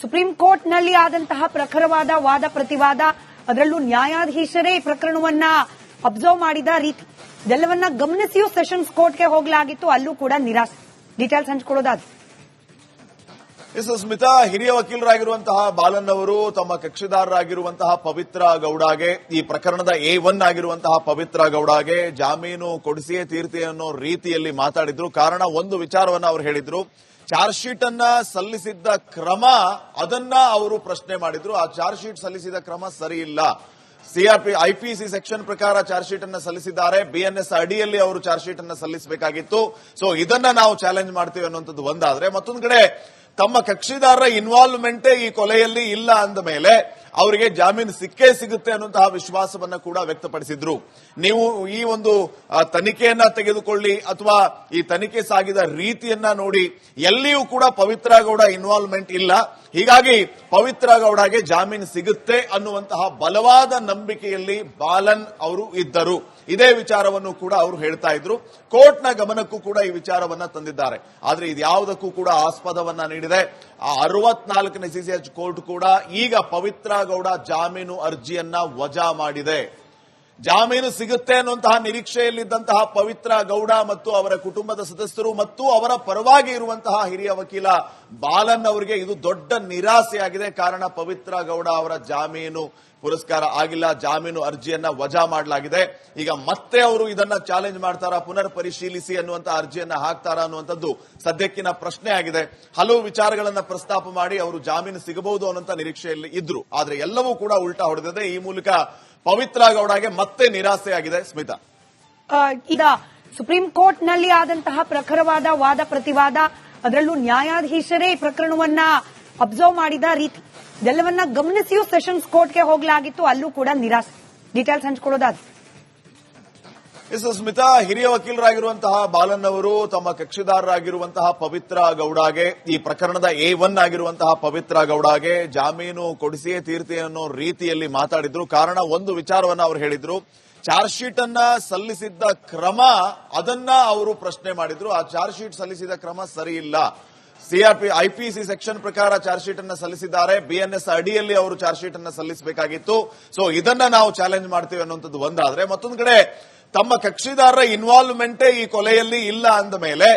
Supreme court ನಲ್ಲಿ ಆದಂತಹ ಪ್ರಖರವಾದ ವಾದ ಪ್ರತಿವಾದ, ಅದರಲ್ಲೂ ನ್ಯಾಯಾಧೀಶರೇ ಈ ಪ್ರಕರಣವನ್ನ ಅಬ್ಸರ್ವ್ ಮಾಡಿದ ರೀತಿ ಇದೆಲ್ಲವನ್ನ ಗಮನಿಸಿಯೂ ಸೆಷನ್ಸ್ ಕೋರ್ಟ್ಗೆ ಹೋಗಲಾಗಿತ್ತು. ಅಲ್ಲೂ ಕೂಡ ನಿರಾಸೆ. ಡೀಟೇಲ್ಸ್ ಹಂಚಿಕೊಳ್ಳೋದಾದ್ರೆ ಸ್ಮಿತಾ, ಹಿರಿಯ ವಕೀಲರಾಗಿರುವಂತಹ ಬಾಲನ್ ಅವರು ತಮ್ಮ ಕಕ್ಷಿದಾರರಾಗಿರುವಂತಹ ಪವಿತ್ರ ಗೌಡಗೆ, ಈ ಪ್ರಕರಣದ A1 ಆಗಿರುವಂತಹ ಪವಿತ್ರ ಗೌಡಗೆ ಜಾಮೀನು ಕೊಡಿಸಿಯೇ ತೀರ್ತಿ ಅನ್ನೋ ರೀತಿಯಲ್ಲಿ ಮಾತಾಡಿದ್ರು. ಕಾರಣ ಒಂದು ವಿಚಾರವನ್ನ ಅವರು ಹೇಳಿದ್ರು, ಚಾರ್ಜ್ ಶೀಟ್ ಅನ್ನ ಸಲ್ಲಿಸಿದ್ದ ಕ್ರಮ ಅದನ್ನ ಅವರು ಪ್ರಶ್ನೆ ಮಾಡಿದ್ರು. ಆ ಚಾರ್ಜ್ ಶೀಟ್ ಸಲ್ಲಿಸಿದ ಕ್ರಮ ಸರಿ ಇಲ್ಲ. ಐಪಿಸಿ ಸೆಕ್ಷನ್ ಪ್ರಕಾರ ಚಾರ್ಜ್ ಶೀಟ್ ಅನ್ನ ಸಲ್ಲಿಸಿದ್ದಾರೆ. BNS ಅಡಿಯಲ್ಲಿ ಅವರು ಚಾರ್ಜ್ ಶೀಟ್ ಅನ್ನ ಸಲ್ಲಿಸಬೇಕಾಗಿತ್ತು. ಸೊ ಇದನ್ನ ನಾವು ಚಾಲೆಂಜ್ ಮಾಡ್ತೀವಿ ಅನ್ನುವಂಥದ್ದು ಒಂದಾದ್ರೆ, ಮತ್ತೊಂದು ಕಡೆ ತಮ್ಮ ಕಕ್ಷಿದಾರರ ಇನ್ವಾಲ್ವ್ಮೆಂಟೇ ಈ ಕೊಲೆಯಲ್ಲಿ ಇಲ್ಲ ಅಂದ ಮೇಲೆ ಅವರಿಗೆ ಜಾಮೀನು ಸಿಕ್ಕೇ ಸಿಗುತ್ತೆ ಅನ್ನುವಂತಹ ವಿಶ್ವಾಸವನ್ನ ಕೂಡ ವ್ಯಕ್ತಪಡಿಸಿದ್ರು. ನೀವು ಈ ಒಂದು ತನಿಖೆಯನ್ನ ತೆಗೆದುಕೊಳ್ಳಿ ಅಥವಾ ಈ ತನಿಖೆ ಸಾಗಿದ ರೀತಿಯನ್ನ ನೋಡಿ, ಎಲ್ಲಿಯೂ ಕೂಡ ಪವಿತ್ರ ಗೌಡ ಇನ್ವಾಲ್ವ್ಮೆಂಟ್ ಇಲ್ಲ. ಹೀಗಾಗಿ ಪವಿತ್ರ ಗೌಡಗೆ ಜಾಮೀನು ಸಿಗುತ್ತೆ ಅನ್ನುವಂತಹ ಬಲವಾದ ನಂಬಿಕೆಯಲ್ಲಿ ಬಾಲನ್ ಅವರು ಇದ್ದರು. ಇದೇ ವಿಚಾರವನ್ನು ಕೂಡ ಅವರು ಹೇಳ್ತಾ ಇದ್ರು. ಕೋರ್ಟ್ನ ಗಮನಕ್ಕೂ ಕೂಡ ಈ ವಿಚಾರವನ್ನ ತಂದಿದ್ದಾರೆ. ಆದ್ರೆ ಇದ್ಯಾವುದಕ್ಕೂ ಕೂಡ ಆಸ್ಪದವನ್ನ ನೀಡಿದೆ. ಆ 64ನೇ CCH ಕೋರ್ಟ್ ಕೂಡ ಈಗ ಪವಿತ್ರ ಗೌಡ ಜಾಮೀನು ಅರ್ಜಿಯನ್ನ ವಜಾ ಮಾಡಿದೆ. ಜಾಮೀನು ಸಿಗುತ್ತೆ ಅನ್ನುವಂತಹ ನಿರೀಕ್ಷೆಯಲ್ಲಿದ್ದಂತಹ ಪವಿತ್ರ ಗೌಡ ಮತ್ತು ಅವರ ಕುಟುಂಬದ ಸದಸ್ಯರು ಮತ್ತು ಅವರ ಪರವಾಗಿ ಇರುವಂತಹ ಹಿರಿಯ ವಕೀಲ ಬಾಲನ್ ಅವರಿಗೆ ಇದು ದೊಡ್ಡ ನಿರಾಸೆಯಾಗಿದೆ. ಕಾರಣ ಪವಿತ್ರ ಗೌಡ ಅವರ ಜಾಮೀನು ಪುರಸ್ಕಾರ ಆಗಿಲ್ಲ. ಜಾಮೀನು ಅರ್ಜಿಯನ್ನ ವಜಾ ಮಾಡಲಾಗಿದೆ. ಈಗ ಮತ್ತೆ ಅವರು ಇದನ್ನ ಚಾಲೆಂಜ್ ಮಾಡ್ತಾರಾ, ಪುನರ್ ಪರಿಶೀಲಿಸಿ ಅನ್ನುವಂತ ಅರ್ಜಿಯನ್ನ ಹಾಕ್ತಾರಾ ಅನ್ನುವಂಥದ್ದು ಸದ್ಯಕ್ಕಿನ ಪ್ರಶ್ನೆ ಆಗಿದೆ. ಹಲವು ವಿಚಾರಗಳನ್ನ ಪ್ರಸ್ತಾಪ ಮಾಡಿ ಅವರು ಜಾಮೀನು ಸಿಗಬಹುದು ಅನ್ನುವಂತ ನಿರೀಕ್ಷೆಯಲ್ಲಿ ಇದ್ರು. ಆದ್ರೆ ಎಲ್ಲವೂ ಕೂಡ ಉಲ್ಟಾ ಹೊಡೆದಿದೆ. ಈ ಮೂಲಕ ಪವಿತ್ರ ಗೌಡಗೆ ಮತ್ತೆ ನಿರಾಸೆಯಾಗಿದೆ. ಸ್ಮಿತಾ, ಈಗ ಸುಪ್ರೀಂ ಕೋರ್ಟ್ ನಲ್ಲಿ ಆದಂತಹ ಪ್ರಖರವಾದ ವಾದ ಪ್ರತಿವಾದ, ಅದರಲ್ಲೂ ನ್ಯಾಯಾಧೀಶರೇ ಈ ಪ್ರಕರಣವನ್ನ ಅಬ್ಸರ್ವ್ ಮಾಡಿದ ರೀತಿ ಇದೆಲ್ಲವನ್ನ ಗಮನಿಸಿಯೂ ಸೆಷನ್ಸ್ ಕೋರ್ಟ್ಗೆ ಹೋಗಲಾಗಿತ್ತು. ಅಲ್ಲೂ ಕೂಡ ನಿರಾಸೆ. ಡೀಟೇಲ್ಸ್ ಹಂಚಿಕೊಳ್ಳೋದಾದ್ರೆ ಸ್ಮಿತಾ, ಹಿರಿಯ ವಕೀಲರಾಗಿರುವಂತಹ ಬಾಲನ್ ಅವರು ತಮ್ಮ ಕಕ್ಷಿದಾರರಾಗಿರುವಂತಹ ಪವಿತ್ರ ಗೌಡಗೆ, ಈ ಪ್ರಕರಣದ A1 ಆಗಿರುವಂತಹ ಪವಿತ್ರ ಗೌಡಗೆ ಜಾಮೀನು ಕೊಡಿಸಿಯೇ ತೀರ್ತಿ ಅನ್ನೋ ರೀತಿಯಲ್ಲಿ ಮಾತಾಡಿದ್ರು. ಕಾರಣ ಒಂದು ವಿಚಾರವನ್ನ ಅವರು ಹೇಳಿದ್ರು, ಚಾರ್ಜ್ ಶೀಟ್ ಅನ್ನ ಸಲ್ಲಿಸಿದ್ದ ಕ್ರಮ ಅದನ್ನ ಅವರು ಪ್ರಶ್ನೆ ಮಾಡಿದ್ರು. ಆ ಚಾರ್ಜ್ ಶೀಟ್ ಸಲ್ಲಿಸಿದ ಕ್ರಮ ಸರಿ ಇಲ್ಲ. ಐಪಿಸಿ ಸೆಕ್ಷನ್ ಪ್ರಕಾರ ಚಾರ್ಜ್ ಶೀಟ್ ಅನ್ನ ಸಲ್ಲಿಸಿದ್ದಾರೆ. BNS ಅಡಿಯಲ್ಲಿ ಅವರು ಚಾರ್ಜ್ ಶೀಟ್ ಅನ್ನ ಸಲ್ಲಿಸಬೇಕಾಗಿತ್ತು. ಸೊ ಇದನ್ನ ನಾವು ಚಾಲೆಂಜ್ ಮಾಡ್ತೀವಿ ಅನ್ನುವಂಥದ್ದು ಒಂದಾದ್ರೆ, ಮತ್ತೊಂದು ಕಡೆ ತಮ್ಮ ಕಕ್ಷಿದಾರರ ಇನ್ವಾಲ್ವ್ಮೆಂಟೇ ಈ ಕೊಲೆಯಲ್ಲಿ ಇಲ್ಲ ಅಂದ ಮೇಲೆ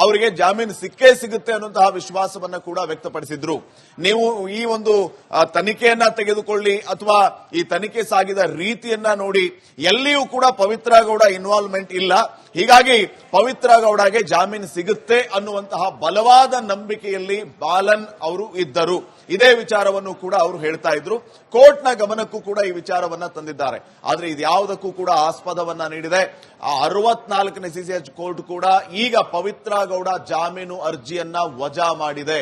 ಅವರಿಗೆ ಜಾಮೀನು ಸಿಕ್ಕೇ ಸಿಗುತ್ತೆ ಅನ್ನುವಂತಹ ವಿಶ್ವಾಸವನ್ನ ಕೂಡ ವ್ಯಕ್ತಪಡಿಸಿದ್ರು. ನೀವು ಈ ಒಂದು ತನಿಖೆಯನ್ನ ತೆಗೆದುಕೊಳ್ಳಿ ಅಥವಾ ಈ ತನಿಖೆ ಸಾಗಿದ ರೀತಿಯನ್ನ ನೋಡಿ, ಎಲ್ಲಿಯೂ ಕೂಡ ಪವಿತ್ರ ಗೌಡ ಇನ್ವಾಲ್ವ್ಮೆಂಟ್ ಇಲ್ಲ. ಹೀಗಾಗಿ ಪವಿತ್ರ ಗೌಡಗೆ ಜಾಮೀನು ಸಿಗುತ್ತೆ ಅನ್ನುವಂತಹ ಬಲವಾದ ನಂಬಿಕೆಯಲ್ಲಿ ಬಾಲನ್ ಅವರು ಇದ್ದರು. ಇದೇ ವಿಚಾರವನ್ನು ಕೂಡ ಅವರು ಹೇಳ್ತಾ ಇದ್ರು. ಕೋರ್ಟ್ನ ಗಮನಕ್ಕೂ ಕೂಡ ಈ ವಿಚಾರವನ್ನ ತಂದಿದ್ದಾರೆ. ಆದ್ರೆ ಇದ್ಯಾವುದಕ್ಕೂ ಕೂಡ ಆಸ್ಪದವನ್ನ ನೀಡಿದೆ. ಆ 64ನೇ CCH ಕೋರ್ಟ್ ಕೂಡ ಈಗ ಪವಿತ್ರ ಗೌಡ ಜಾಮೀನು ಅರ್ಜಿಯನ್ನ ವಜಾ ಮಾಡಿದೆ.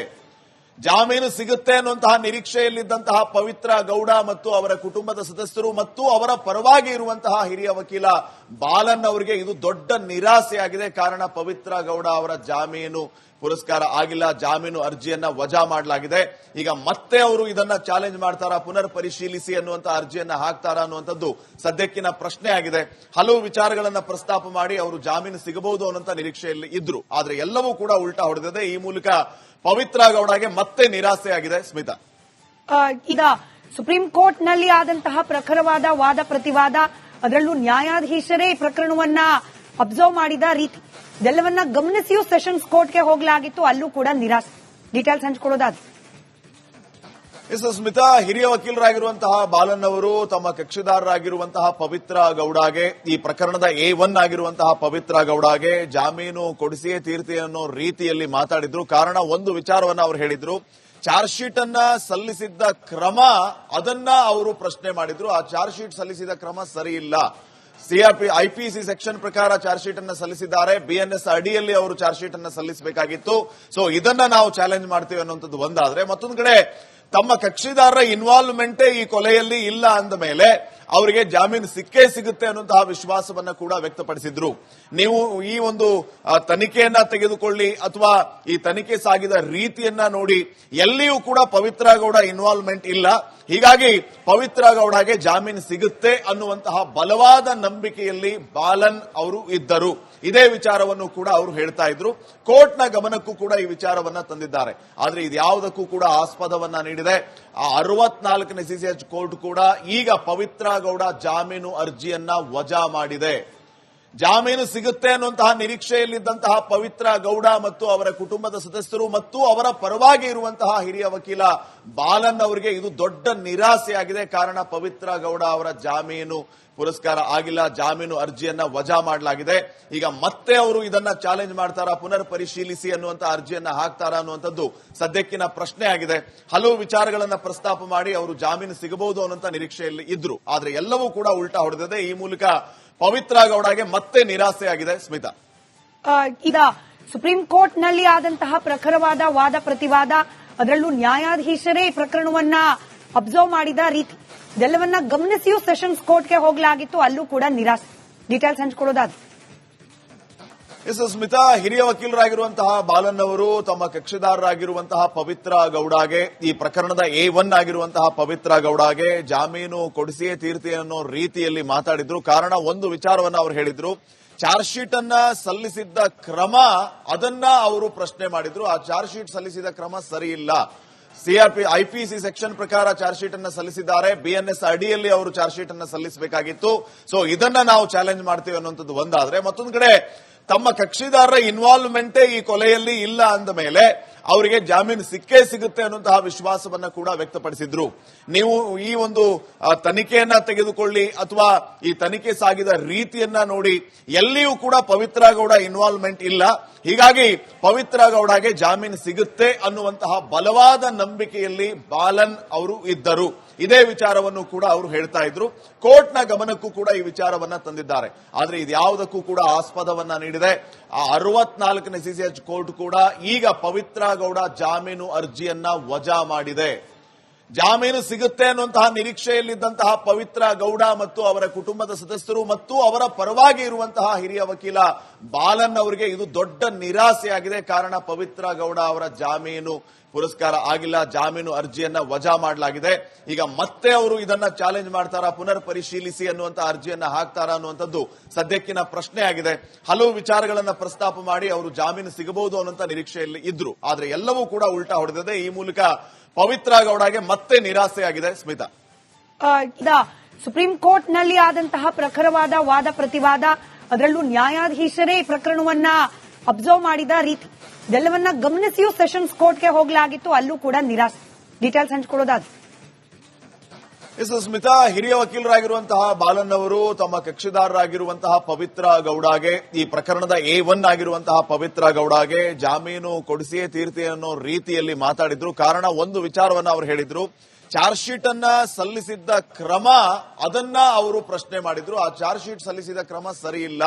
ಜಾಮೀನು ಸಿಗುತ್ತೆ ಅನ್ನುವಂತಹ ನಿರೀಕ್ಷೆಯಲ್ಲಿದ್ದಂತಹ ಪವಿತ್ರ ಗೌಡ ಮತ್ತು ಅವರ ಕುಟುಂಬದ ಸದಸ್ಯರು ಮತ್ತು ಅವರ ಪರವಾಗಿ ಇರುವಂತಹ ಹಿರಿಯ ವಕೀಲ ಬಾಲನ್ ಅವರಿಗೆ ಇದು ದೊಡ್ಡ ನಿರಾಸೆಯಾಗಿದೆ. ಕಾರಣ ಪವಿತ್ರ ಗೌಡ ಅವರ ಜಾಮೀನು ಪುರಸ್ಕಾರ ಆಗಿಲ್ಲ. ಜಾಮೀನು ಅರ್ಜಿಯನ್ನ ವಜಾ ಮಾಡಲಾಗಿದೆ. ಈಗ ಮತ್ತೆ ಅವರು ಇದನ್ನ ಚಾಲೆಂಜ್ ಮಾಡ್ತಾರಾ, ಪುನರ್ ಪರಿಶೀಲಿಸಿ ಅನ್ನುವಂತ ಅರ್ಜಿಯನ್ನ ಹಾಕ್ತಾರಾ ಅನ್ನುವಂಥದ್ದು ಸದ್ಯಕ್ಕಿನ ಪ್ರಶ್ನೆ ಆಗಿದೆ. ಹಲವು ವಿಚಾರಗಳನ್ನ ಪ್ರಸ್ತಾಪ ಮಾಡಿ ಅವರು ಜಾಮೀನು ಸಿಗಬಹುದು ಅನ್ನುವಂತ ನಿರೀಕ್ಷೆಯಲ್ಲಿ ಇದ್ರು. ಆದ್ರೆ ಎಲ್ಲವೂ ಕೂಡ ಉಲ್ಟಾ ಹೊಡೆದಿದೆ. ಈ ಮೂಲಕ ಪವಿತ್ರ ಗೌಡಗೆ ಮತ್ತೆ ನಿರಾಸೆಯಾಗಿದೆ. ಸ್ಮಿತಾ, ಈಗ ಸುಪ್ರೀಂ ಕೋರ್ಟ್ ನಲ್ಲಿ ಆದಂತಹ ಪ್ರಖರವಾದ ವಾದ ಪ್ರತಿವಾದ, ಅದರಲ್ಲೂ ನ್ಯಾಯಾಧೀಶರೇ ಈ ಪ್ರಕರಣವನ್ನ ಅಬ್ಸರ್ವ್ ಮಾಡಿದ ರೀತಿ ಇದೆಲ್ಲವನ್ನ ಗಮನಿಸಿಯೂ ಸೆಷನ್ಸ್ ಕೋರ್ಟ್ಗೆ ಹೋಗಲಾಗಿತ್ತು. ಅಲ್ಲೂ ಕೂಡ ನಿರಾಸೆ. ಡೀಟೇಲ್ಸ್ ಹಂಚಿಕೊಳ್ಳೋದಾದ್ರೆ ಸ್ಮಿತಾ, ಹಿರಿಯ ವಕೀಲರಾಗಿರುವಂತಹ ಬಾಲನ್ ಅವರು ತಮ್ಮ ಕಕ್ಷಿದಾರರಾಗಿರುವಂತಹ ಪವಿತ್ರ ಗೌಡಗೆ, ಈ ಪ್ರಕರಣದ A1 ಆಗಿರುವಂತಹ ಪವಿತ್ರ ಗೌಡಗೆ ಜಾಮೀನು ಕೊಡಿಸಿಯೇ ತೀರ್ತಿ ಅನ್ನೋ ರೀತಿಯಲ್ಲಿ ಮಾತಾಡಿದ್ರು. ಕಾರಣ ಒಂದು ವಿಚಾರವನ್ನ ಅವರು ಹೇಳಿದ್ರು, ಚಾರ್ಜ್ ಶೀಟ್ ಅನ್ನ ಸಲ್ಲಿಸಿದ್ದ ಕ್ರಮ ಅದನ್ನ ಅವರು ಪ್ರಶ್ನೆ ಮಾಡಿದ್ರು. ಆ ಚಾರ್ಜ್ ಶೀಟ್ ಸಲ್ಲಿಸಿದ ಕ್ರಮ ಸರಿ ಇಲ್ಲ. ಐಪಿಸಿ ಸೆಕ್ಷನ್ ಪ್ರಕಾರ ಚಾರ್ಜ್ ಶೀಟ್ ಅನ್ನ ಸಲ್ಲಿಸಿದ್ದಾರೆ. BNS ಅಡಿಯಲ್ಲಿ ಅವರು ಚಾರ್ಜ್ ಶೀಟ್ ಅನ್ನ ಸಲ್ಲಿಸಬೇಕಾಗಿತ್ತು. ಸೊ ಇದನ್ನ ನಾವು ಚಾಲೆಂಜ್ ಮಾಡ್ತೀವಿ ಅನ್ನುವಂಥದ್ದು ಒಂದಾದ್ರೆ, ಮತ್ತೊಂದು ಕಡೆ ತಮ್ಮ ಕಕ್ಷಿದಾರರ ಇನ್ವಾಲ್ವ್ಮೆಂಟೇ ಈ ಕೊಲೆಯಲ್ಲಿ ಇಲ್ಲ ಅಂದ ಮೇಲೆ ಅವರಿಗೆ ಜಾಮೀನು ಸಿಕ್ಕೇ ಸಿಗುತ್ತೆ ಅನ್ನುವಂತಹ ವಿಶ್ವಾಸವನ್ನ ಕೂಡ ವ್ಯಕ್ತಪಡಿಸಿದ್ರು. ನೀವು ಈ ಒಂದು ತನಿಖೆಯನ್ನ ತೆಗೆದುಕೊಳ್ಳಿ ಅಥವಾ ಈ ತನಿಖೆ ಸಾಗಿದ ರೀತಿಯನ್ನ ನೋಡಿ, ಎಲ್ಲಿಯೂ ಕೂಡ ಪವಿತ್ರ ಗೌಡ ಇನ್ವಾಲ್ವ್ಮೆಂಟ್ ಇಲ್ಲ. ಹೀಗಾಗಿ ಪವಿತ್ರ ಗೌಡಗೆ ಜಾಮೀನು ಸಿಗುತ್ತೆ ಅನ್ನುವಂತಹ ಬಲವಾದ ನಂಬಿಕೆಯಲ್ಲಿ ಬಾಲನ್ ಅವರು ಇದ್ದರು. ಇದೇ ವಿಚಾರವನ್ನು ಕೂಡ ಅವರು ಹೇಳ್ತಾ ಇದ್ರು. ಕೋರ್ಟ್ನ ಗಮನಕ್ಕೂ ಕೂಡ ಈ ವಿಚಾರವನ್ನ ತಂದಿದ್ದಾರೆ. ಆದ್ರೆ ಇದ್ಯಾವುದಕ್ಕೂ ಕೂಡ ಆಸ್ಪದವನ್ನ ನೀಡಿದೆ. ಆ 64ನೇ ಸಿಸಿಎಚ್ ಕೋರ್ಟ್ ಕೂಡ ಈಗ ಪವಿತ್ರ ಗೌಡ ಜಾಮೀನು ಅರ್ಜಿಯನ್ನ ವಜಾ ಮಾಡಿದೆ. ಜಾಮೀನು ಸಿಗುತ್ತೆ ಅನ್ನುವಂತಹ ನಿರೀಕ್ಷೆಯಲ್ಲಿದ್ದಂತಹ ಪವಿತ್ರ ಗೌಡ ಮತ್ತು ಅವರ ಕುಟುಂಬದ ಸದಸ್ಯರು ಮತ್ತು ಅವರ ಪರವಾಗಿ ಇರುವಂತಹ ಹಿರಿಯ ವಕೀಲ ಬಾಲನ್ ಅವರಿಗೆ ಇದು ದೊಡ್ಡ ನಿರಾಸೆಯಾಗಿದೆ. ಕಾರಣ ಪವಿತ್ರ ಗೌಡ ಅವರ ಜಾಮೀನು ಪುರಸ್ಕಾರ ಆಗಿಲ್ಲ, ಜಾಮೀನು ಅರ್ಜಿಯನ್ನ ವಜಾ ಮಾಡಲಾಗಿದೆ. ಈಗ ಮತ್ತೆ ಅವರು ಇದನ್ನ ಚಾಲೆಂಜ್ ಮಾಡ್ತಾರಾ, ಪುನರ್ ಪರಿಶೀಲಿಸಿ ಅನ್ನುವಂತ ಅರ್ಜಿಯನ್ನ ಹಾಕ್ತಾರಾ ಅನ್ನುವಂಥದ್ದು ಸದ್ಯಕ್ಕಿನ ಪ್ರಶ್ನೆ ಆಗಿದೆ. ಹಲವು ವಿಚಾರಗಳನ್ನ ಪ್ರಸ್ತಾಪ ಮಾಡಿ ಅವರು ಜಾಮೀನು ಸಿಗಬಹುದು ಅನ್ನುವಂತ ನಿರೀಕ್ಷೆಯಲ್ಲಿ ಇದ್ರು. ಆದ್ರೆ ಎಲ್ಲವೂ ಕೂಡ ಉಲ್ಟಾ ಹೊಡೆದಿದೆ. ಈ ಮೂಲಕ ಪವಿತ್ರ ಗೌಡಗೆ ಮತ್ತೆ ನಿರಾಸೆಯಾಗಿದೆ. ಸ್ಮಿತಾ, ಈಗ ಸುಪ್ರೀಂ ಕೋರ್ಟ್ ನಲ್ಲಿ ಆದಂತಹ ಪ್ರಖರವಾದ ವಾದ ಪ್ರತಿವಾದ, ಅದರಲ್ಲೂ ನ್ಯಾಯಾಧೀಶರೇ ಈ ಪ್ರಕರಣವನ್ನ ಅಬ್ಸರ್ವ್ ಮಾಡಿದ ರೀತಿ ಇದೆಲ್ಲವನ್ನ ಗಮನಿಸಿಯೂ ಸೆಷನ್ಸ್ ಕೋರ್ಟ್ಗೆ ಹೋಗಲಾಗಿತ್ತು. ಅಲ್ಲೂ ಕೂಡ ನಿರಾಸೆ. ಡೀಟೇಲ್ಸ್ ಹಂಚಿಕೊಳ್ಳೋದಾದ್ರೆ ಸ್ಮಿತಾ, ಹಿರಿಯ ವಕೀಲರಾಗಿರುವಂತಹ ಬಾಲನ್ ಅವರು ತಮ್ಮ ಕಕ್ಷಿದಾರರಾಗಿರುವಂತಹ ಪವಿತ್ರ ಗೌಡಗೆ, ಈ ಪ್ರಕರಣದ A1 ಆಗಿರುವಂತಹ ಪವಿತ್ರ ಗೌಡಗೆ ಜಾಮೀನು ಕೊಡಿಸಿಯೇ ತೀರ್ತಿ ಅನ್ನೋ ರೀತಿಯಲ್ಲಿ ಮಾತಾಡಿದ್ರು. ಕಾರಣ ಒಂದು ವಿಚಾರವನ್ನ ಅವರು ಹೇಳಿದ್ರು. ಚಾರ್ಜ್ ಶೀಟ್ ಅನ್ನ ಸಲ್ಲಿಸಿದ್ದ ಕ್ರಮ ಅದನ್ನ ಅವರು ಪ್ರಶ್ನೆ ಮಾಡಿದ್ರು. ಆ ಚಾರ್ಜ್ ಶೀಟ್ ಸಲ್ಲಿಸಿದ ಕ್ರಮ ಸರಿ ಇಲ್ಲ. IPC ಸೆಕ್ಷನ್ ಪ್ರಕಾರ ಚಾರ್ಜ್ ಶೀಟ್ ಅನ್ನ ಸಲ್ಲಿಸಿದ್ದಾರೆ. BNS ಅಡಿಯಲ್ಲಿ ಅವರು ಚಾರ್ಜ್ ಶೀಟ್ ಅನ್ನ ಸಲ್ಲಿಸಬೇಕಾಗಿತ್ತು. ಸೊ ಇದನ್ನ ನಾವು ಚಾಲೆಂಜ್ ಮಾಡ್ತೀವಿ ಅನ್ನುವಂಥದ್ದು ಒಂದಾದ್ರೆ, ಮತ್ತೊಂದು ಕಡೆ ತಮ್ಮ ಕಕ್ಷಿದಾರರ ಇನ್ವಾಲ್ವ್ಮೆಂಟೇ ಈ ಕೊಲೆಯಲ್ಲಿ ಇಲ್ಲ ಅಂದ ಮೇಲೆ ಅವರಿಗೆ ಜಾಮೀನು ಸಿಕ್ಕೇ ಸಿಗುತ್ತೆ ಅನ್ನುವಂತಹ ವಿಶ್ವಾಸವನ್ನ ಕೂಡ ವ್ಯಕ್ತಪಡಿಸಿದ್ರು. ನೀವು ಈ ಒಂದು ತನಿಖೆಯನ್ನ ತೆಗೆದುಕೊಳ್ಳಿ ಅಥವಾ ಈ ತನಿಖೆ ಸಾಗಿದ ರೀತಿಯನ್ನ ನೋಡಿ, ಎಲ್ಲಿಯೂ ಕೂಡ ಪವಿತ್ರ ಗೌಡ ಇನ್ವಾಲ್ವ್ಮೆಂಟ್ ಇಲ್ಲ. ಹೀಗಾಗಿ ಪವಿತ್ರ ಗೌಡಗೆ ಜಾಮೀನು ಸಿಗುತ್ತೆ ಅನ್ನುವಂತಹ ಬಲವಾದ ನಂಬಿಕೆಯಲ್ಲಿ ಬಾಲನ್ ಅವರು ಇದ್ದರು. ಇದೇ ವಿಚಾರವನ್ನು ಕೂಡ ಅವರು ಹೇಳ್ತಾ ಇದ್ರು. ಕೋರ್ಟ್ನ ಗಮನಕ್ಕೂ ಕೂಡ ಈ ವಿಚಾರವನ್ನ ತಂದಿದ್ದಾರೆ. ಆದ್ರೆ ಇದ್ಯಾವುದಕ್ಕೂ ಕೂಡ ಆಸ್ಪದವನ್ನ ನೀಡಿದೆ. ಆ 64ನೇ ಸಿಸಿಎಚ್ ಕೋರ್ಟ್ ಕೂಡ ಈಗ ಪವಿತ್ರ ಗೌಡ ಜಾಮೀನು ಅರ್ಜಿಯನ್ನ ವಜಾ ಮಾಡಿದೆ. ಜಾಮೀನು ಸಿಗುತ್ತೆ ಅನ್ನುವಂತಹ ನಿರೀಕ್ಷೆಯಲ್ಲಿದ್ದಂತಹ ಪವಿತ್ರ ಗೌಡ ಮತ್ತು ಅವರ ಕುಟುಂಬದ ಸದಸ್ಯರು ಮತ್ತು ಅವರ ಪರವಾಗಿ ಇರುವಂತಹ ಹಿರಿಯ ವಕೀಲ ಬಾಲನ್ ಅವರಿಗೆ ಇದು ದೊಡ್ಡ ನಿರಾಸೆಯಾಗಿದೆ. ಕಾರಣ ಪವಿತ್ರ ಗೌಡ ಅವರ ಜಾಮೀನು ಪುರಸ್ಕಾರ ಆಗಿಲ್ಲ, ಜಾಮೀನು ಅರ್ಜಿಯನ್ನ ವಜಾ ಮಾಡಲಾಗಿದೆ. ಈಗ ಮತ್ತೆ ಅವರು ಇದನ್ನ ಚಾಲೆಂಜ್ ಮಾಡ್ತಾರಾ, ಪುನರ್ ಪರಿಶೀಲಿಸಿ ಅನ್ನುವಂತ ಅರ್ಜಿಯನ್ನ ಹಾಕ್ತಾರಾ ಅನ್ನುವಂಥದ್ದು ಸದ್ಯಕ್ಕಿನ ಪ್ರಶ್ನೆ ಆಗಿದೆ. ಹಲವು ವಿಚಾರಗಳನ್ನ ಪ್ರಸ್ತಾಪ ಮಾಡಿ ಅವರು ಜಾಮೀನು ಸಿಗಬಹುದು ಅನ್ನುವಂತ ನಿರೀಕ್ಷೆಯಲ್ಲಿ ಇದ್ರು. ಆದ್ರೆ ಎಲ್ಲವೂ ಕೂಡ ಉಲ್ಟಾ ಹೊಡೆದಿದೆ. ಈ ಮೂಲಕ ಪವಿತ್ರ ಗೌಡಗೆ ಮತ್ತೆ ನಿರಾಸೆಯಾಗಿದೆ. ಸ್ಮಿತಾ, ಈಗ ಸುಪ್ರೀಂ ಕೋರ್ಟ್ ನಲ್ಲಿ ಆದಂತಹ ಪ್ರಖರವಾದ ವಾದ ಪ್ರತಿವಾದ, ಅದರಲ್ಲೂ ನ್ಯಾಯಾಧೀಶರೇ ಈ ಪ್ರಕರಣವನ್ನ ಅಬ್ಸರ್ವ್ ಮಾಡಿದ ರೀತಿ ಇದೆಲ್ಲವನ್ನ ಗಮನಿಸಿಯೂ ಸೆಷನ್ಸ್ ಕೋರ್ಟ್ಗೆ ಹೋಗಲಾಗಿತ್ತು. ಅಲ್ಲೂ ಕೂಡ ನಿರಾಸೆ. ಡೀಟೇಲ್ಸ್ ಹಂಚಿಕೊಳ್ಳೋದಾದ್ರೆ ಸ್ಮಿತಾ, ಹಿರಿಯ ವಕೀಲರಾಗಿರುವಂತಹ ಬಾಲನ್ ಅವರು ತಮ್ಮ ಕಕ್ಷಿದಾರರಾಗಿರುವಂತಹ ಪವಿತ್ರ ಗೌಡಗೆ, ಈ ಪ್ರಕರಣದ A1 ಆಗಿರುವಂತಹ ಪವಿತ್ರ ಗೌಡಗೆ ಜಾಮೀನು ಕೊಡಿಸಿಯೇ ತೀರ್ತಿ ಅನ್ನೋ ರೀತಿಯಲ್ಲಿ ಮಾತಾಡಿದ್ರು. ಕಾರಣ ಒಂದು ವಿಚಾರವನ್ನ ಅವರು ಹೇಳಿದ್ರು. ಚಾರ್ಜ್ ಶೀಟ್ ಅನ್ನ ಸಲ್ಲಿಸಿದ್ದ ಕ್ರಮ ಅದನ್ನ ಅವರು ಪ್ರಶ್ನೆ ಮಾಡಿದ್ರು. ಆ ಚಾರ್ಜ್ ಶೀಟ್ ಸಲ್ಲಿಸಿದ ಕ್ರಮ ಸರಿ ಇಲ್ಲ.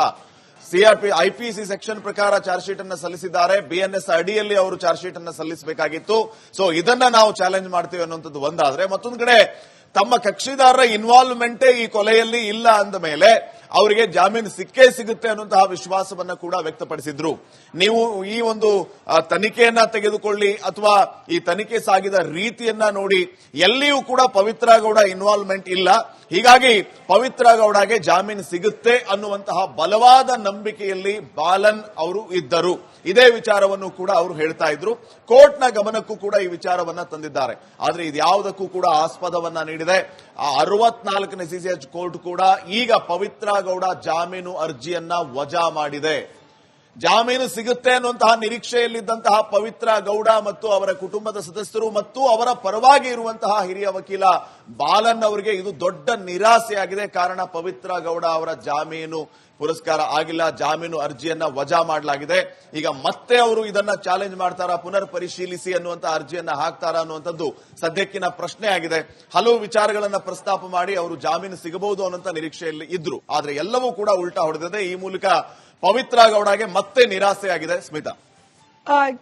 IPC ಸೆಕ್ಷನ್ ಪ್ರಕಾರ ಚಾರ್ಜ್ ಶೀಟ್ ಅನ್ನ ಸಲ್ಲಿಸಿದ್ದಾರೆ. BNS ಅಡಿಯಲ್ಲಿ ಅವರು ಚಾರ್ಜ್ ಶೀಟ್ ಅನ್ನ ಸಲ್ಲಿಸಬೇಕಾಗಿತ್ತು. ಸೊ ಇದನ್ನ ನಾವು ಚಾಲೆಂಜ್ ಮಾಡ್ತೀವಿ ಅನ್ನುವಂಥದ್ದು ಒಂದಾದ್ರೆ, ಮತ್ತೊಂದು ಕಡೆ ತಮ್ಮ ಕಕ್ಷಿದಾರರ ಇನ್ವಾಲ್ವ್ಮೆಂಟೇ ಈ ಕೊಲೆಯಲ್ಲಿ ಇಲ್ಲ ಅಂದ ಮೇಲೆ ಅವರಿಗೆ ಜಾಮೀನು ಸಿಕ್ಕೇ ಸಿಗುತ್ತೆ ಅನ್ನುವಂತಹ ವಿಶ್ವಾಸವನ್ನ ಕೂಡ ವ್ಯಕ್ತಪಡಿಸಿದ್ರು. ನೀವು ಈ ಒಂದು ತನಿಖೆಯನ್ನ ತೆಗೆದುಕೊಳ್ಳಿ ಅಥವಾ ಈ ತನಿಖೆ ಸಾಗಿದ ರೀತಿಯನ್ನ ನೋಡಿ, ಎಲ್ಲಿಯೂ ಕೂಡ ಪವಿತ್ರ ಗೌಡ ಇನ್ವಾಲ್ವ್ಮೆಂಟ್ ಇಲ್ಲ. ಹೀಗಾಗಿ ಪವಿತ್ರ ಗೌಡಗೆ ಜಾಮೀನು ಸಿಗುತ್ತೆ ಅನ್ನುವಂತಹ ಬಲವಾದ ನಂಬಿಕೆಯಲ್ಲಿ ಬಾಲನ್ ಅವರು ಇದ್ದರು. ಇದೇ ವಿಚಾರವನ್ನು ಕೂಡ ಅವರು ಹೇಳ್ತಾ ಇದ್ರು. ಕೋರ್ಟ್ನ ಗಮನಕ್ಕೂ ಕೂಡ ಈ ವಿಚಾರವನ್ನ ತಂದಿದ್ದಾರೆ. ಆದ್ರೆ ಇದ್ಯಾವುದಕ್ಕೂ ಕೂಡ ಆಸ್ಪದವನ್ನ ನೀಡಿದೆ. ಆ 64ನೇ ಸಿಸಿಎಚ್ ಕೋರ್ಟ್ ಕೂಡ ಈಗ ಪವಿತ್ರ ಗೌಡ ಜಾಮೀನು ಅರ್ಜಿಯನ್ನ ವಜಾ ಮಾಡಿದೆ. ಜಾಮೀನು ಸಿಗುತ್ತೆ ಅನ್ನುವಂತಹ ನಿರೀಕ್ಷೆಯಲ್ಲಿದ್ದಂತಹ ಪವಿತ್ರ ಗೌಡ ಮತ್ತು ಅವರ ಕುಟುಂಬದ ಸದಸ್ಯರು ಮತ್ತು ಅವರ ಪರವಾಗಿ ಇರುವಂತಹ ಹಿರಿಯ ವಕೀಲ ಬಾಲನ್ ಅವರಿಗೆ ಇದು ದೊಡ್ಡ ನಿರಾಸೆಯಾಗಿದೆ. ಕಾರಣ ಪವಿತ್ರ ಗೌಡ ಅವರ ಜಾಮೀನು ಪುರಸ್ಕಾರ ಆಗಿಲ್ಲ, ಜಾಮೀನು ಅರ್ಜಿಯನ್ನ ವಜಾ ಮಾಡಲಾಗಿದೆ. ಈಗ ಮತ್ತೆ ಅವರು ಇದನ್ನ ಚಾಲೆಂಜ್ ಮಾಡ್ತಾರಾ, ಪುನರ್ ಪರಿಶೀಲಿಸಿ ಅನ್ನುವಂತ ಅರ್ಜಿಯನ್ನ ಹಾಕ್ತಾರಾ ಅನ್ನುವಂಥದ್ದು ಸದ್ಯಕ್ಕಿನ ಪ್ರಶ್ನೆ ಆಗಿದೆ. ಹಲವು ವಿಚಾರಗಳನ್ನ ಪ್ರಸ್ತಾಪ ಮಾಡಿ ಅವರು ಜಾಮೀನು ಸಿಗಬಹುದು ಅನ್ನುವಂತ ನಿರೀಕ್ಷೆಯಲ್ಲಿ ಇದ್ರು. ಆದ್ರೆ ಎಲ್ಲವೂ ಕೂಡ ಉಲ್ಟಾ ಹೊಡೆದಿದೆ. ಈ ಮೂಲಕ ಪವಿತ್ರ ಗೌಡಗೆ ಮತ್ತೆ ನಿರಾಸೆಯಾಗಿದೆ. ಸ್ಮಿತಾ,